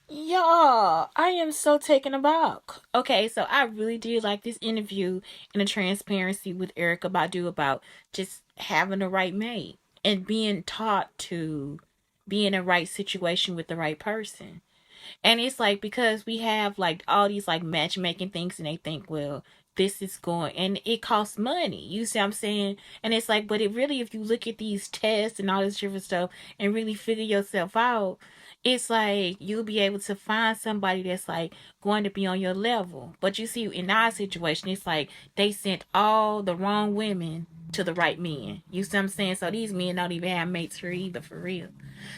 Y'all, I am so taken aback. Okay, so I really did like this interview and the transparency with Erica Badu about just having the right mate and being taught to be in the right situation with the right person. And it's like because we have like all these like matchmaking things and they think, well, this is going and it costs money. You see what I'm saying? And it's like, but it really if you look at these tests and all this different stuff and really figure yourself out, it's like you'll be able to find somebody that's like going to be on your level. But you see, in our situation, it's like they sent all the wrong women to the right men. You see what I'm saying? So these men don't even have mates for either for real.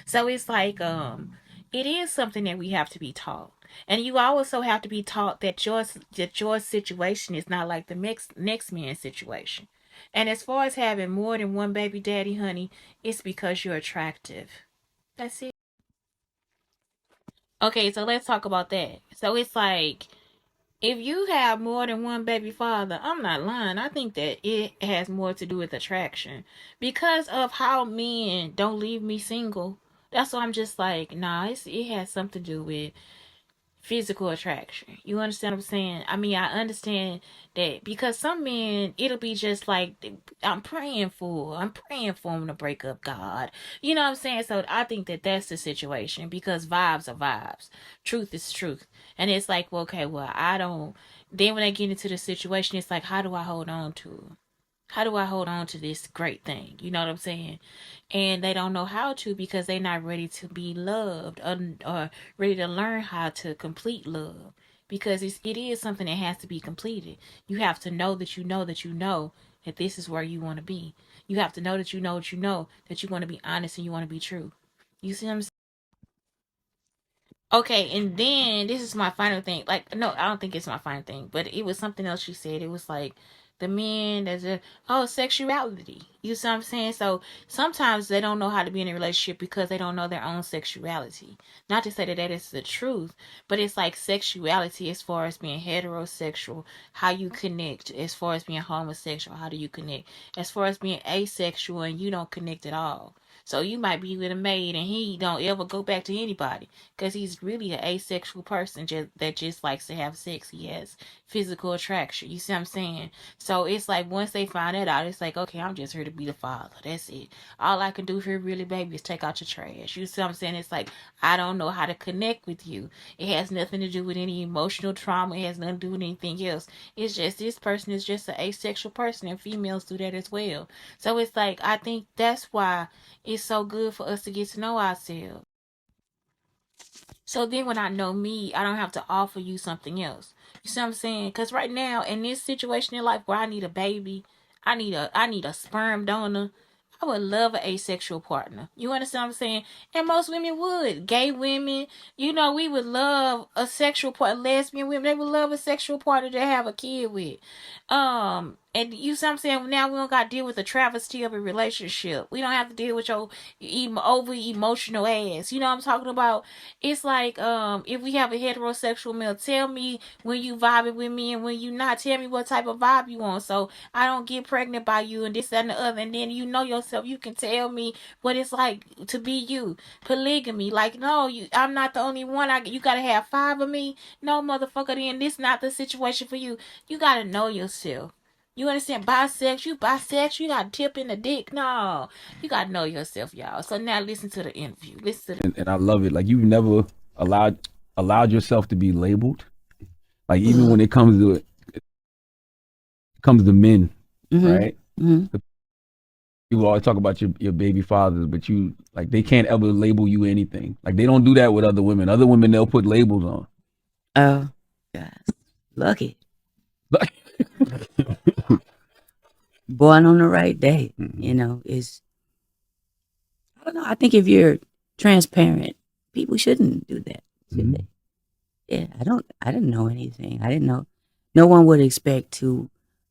So it's like it is something that we have to be taught. And you also have to be taught that your situation is not like the next man's situation. And as far as having more than one baby daddy, honey, it's because you're attractive. That's it. Okay, so let's talk about that. So it's like if you have more than one baby father, I'm not lying. I think that it has more to do with attraction because of how men don't leave me single. That's why I'm just like, nah, it has something to do with physical attraction. You understand what I'm saying? I mean, I understand that because some men, it'll be just like I'm praying for them to break up. God, you know what I'm saying? So I think that that's the situation because vibes are vibes, truth is truth, and it's like, well, okay, well, I don't. Then when they get into the situation, it's like, how do I hold on to it? How do I hold on to this great thing? You know what I'm saying? And they don't know how to because they're not ready to be loved or ready to learn how to complete love because it is something that has to be completed. You have to know that you know that you know that this is where you want to be. You have to know that you know that you know that you want to be honest and you want to be true. You see what I'm saying? Okay, and then this is my final thing. Like, no, I don't think it's my final thing, but it was something else she said. It was like the men that's sexuality. You see what I'm saying? So sometimes they don't know how to be in a relationship because they don't know their own sexuality. Not to say that that is the truth, but it's like sexuality as far as being heterosexual, how you connect. As far as being homosexual, how do you connect? As far as being asexual and you don't connect at all. So you might be with a maid and he don't ever go back to anybody because he's really an asexual person that just likes to have sex. He has physical attraction. You see what I'm saying? So it's like once they find that out, it's like, okay, I'm just here to be the father. That's it. All I can do here, really, baby, is take out your trash. You see what I'm saying? It's like I don't know how to connect with you. It has nothing to do with any emotional trauma. It has nothing to do with anything else. It's just this person is just an asexual person, and females do that as well. So it's like I think that's why it's so good for us to get to know ourselves. So then when I know me, I don't have to offer you something else. You see what I'm saying? Because right now in this situation in life where I need a baby, I need a sperm donor. I would love an asexual partner. You understand what I'm saying? And most women would. Gay women, we would love a sexual partner. Lesbian women, they would love a sexual partner to have a kid with. And you see what I'm saying? Now we don't got to deal with the travesty of a relationship. We don't have to deal with your over emotional ass. You know what I'm talking about? It's like if we have a heterosexual male, tell me when you vibing with me and when you not. Tell me what type of vibe you want, so I don't get pregnant by you and this that, and the other. And then you know yourself, you can tell me what it's like to be you. Polygamy, like no, I'm not the only one. You gotta have five of me. No, motherfucker, then this not the situation for you. You gotta know yourself. You understand? Bisexual, you got tip in the dick. No, you gotta know yourself, y'all. So now listen to the interview. Listen to the And I love it. Like you've never allowed allowed yourself to be labeled. Like even when it comes to men, Mm-hmm. right? Mm-hmm. People always talk about your baby fathers, but you like they can't ever label you anything. Like they don't do that with other women. Other women they'll put labels on. Oh, yes. Lucky. Born on the right day. Mhm. You know, is I don't know. I think if you're transparent, people shouldn't do that, should Mhm. they? Yeah, I didn't know anything. I didn't know. No one would expect to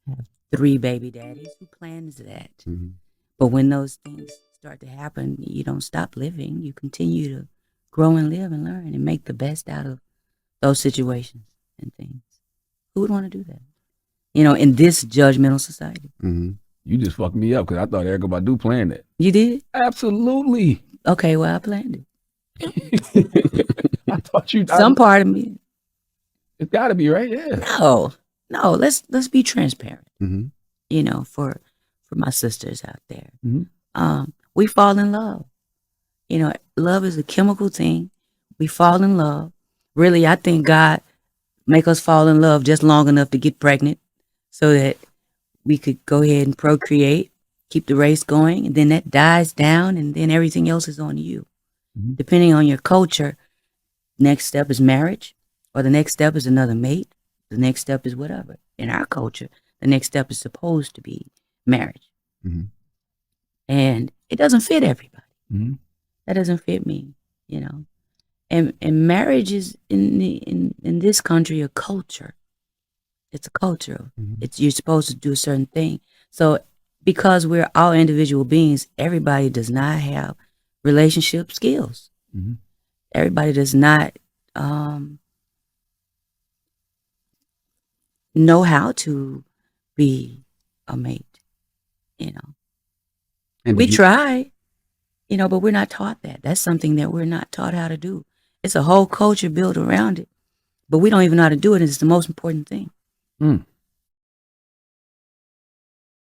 have three baby daddies. Who plans that? Mhm. But when those things start to happen, you don't stop living. You continue to grow and live and learn and make the best out of those situations and things. Who would want to do that? In this judgmental society. Mhm. You just fucked me up because I thought Erica Badu planned it. You did? Absolutely. Okay, well, I planned it. I thought you. Some part of me. It's got to be right. Yeah. No. Let's be transparent. Mm-hmm. You know, for my sisters out there, Mhm. we fall in love. You know, love is a chemical thing. We fall in love. Really, I think God make us fall in love just long enough to get pregnant, so that we could go ahead and procreate, keep the race going, and then that dies down, and then everything else is on you. Mhm. Depending on your culture, next step is marriage, or the next step is another mate. The next step is whatever. In our culture, the next step is supposed to be marriage. Mhm. And it doesn't fit everybody. Mhm. That doesn't fit me, you know. And marriage is in this country a culture. It's a culture. Mhm. It's you're supposed to do a certain thing. So because we're all individual beings, everybody does not have relationship skills. Mhm. Everybody does not know how to be a mate. You know, And we did you- try, you know, but we're not taught that. That's something that we're not taught how to do. It's a whole culture built around it, but we don't even know how to do it. And it's the most important thing. Mm.